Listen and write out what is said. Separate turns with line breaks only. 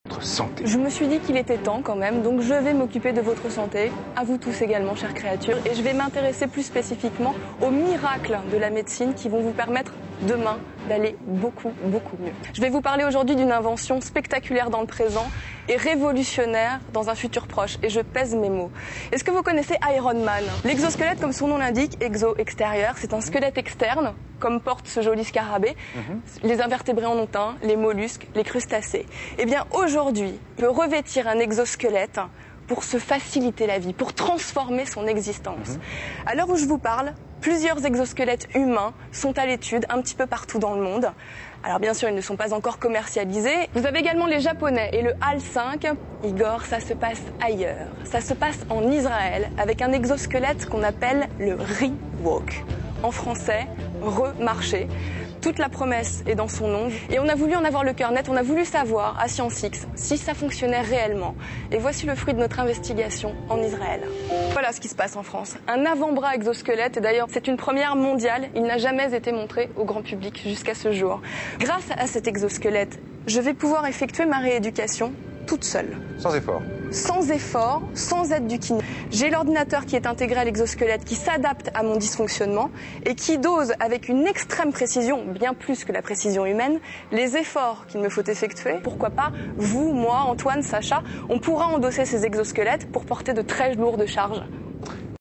Votre santé.
Je me suis dit qu'il était temps quand même, donc je vais m'occuper de votre santé, à vous tous également, chères créatures, et je vais m'intéresser plus spécifiquement aux miracles de la médecine qui vont vous permettre demain d'aller beaucoup mieux. Je vais vous parler aujourd'hui d'une invention spectaculaire dans le présent et révolutionnaire dans un futur proche, et je pèse mes mots. Est-ce que vous connaissez Iron Man? L'exosquelette, comme son nom l'indique, exo, extérieur, c'est un squelette externe, comme porte ce joli scarabée. Les invertébrés en ont un, les mollusques, les crustacés. Eh bien aujourd'hui, on peut revêtir un exosquelette pour se faciliter la vie, pour transformer son existence. À l'heure où je vous parle, plusieurs exosquelettes humains sont à l'étude un petit peu partout dans le monde. Alors bien sûr, ils ne sont pas encore commercialisés. Vous avez également les Japonais et le HAL 5. Igor, ça se passe ailleurs. Ça se passe en Israël avec un exosquelette qu'on appelle le Rewalk. En français, remarcher. Toute la promesse est dans son nom. Et on a voulu en avoir le cœur net, on a voulu savoir à ScienceX si ça fonctionnait réellement. Et voici le fruit de notre investigation en Israël. Voilà ce qui se passe en France. Un avant-bras exosquelette, et d'ailleurs c'est une première mondiale, il n'a jamais été montré au grand public jusqu'à ce jour. Grâce à cet exosquelette, je vais pouvoir effectuer ma rééducation toute seule.
Sans effort.
Sans effort, sans aide du kiné. J'ai l'ordinateur qui est intégré à l'exosquelette, qui s'adapte à mon dysfonctionnement et qui dose avec une extrême précision, bien plus que la précision humaine, les efforts qu'il me faut effectuer. Pourquoi pas, vous, moi, Antoine, Sacha, on pourra endosser ces exosquelettes pour porter de très lourdes charges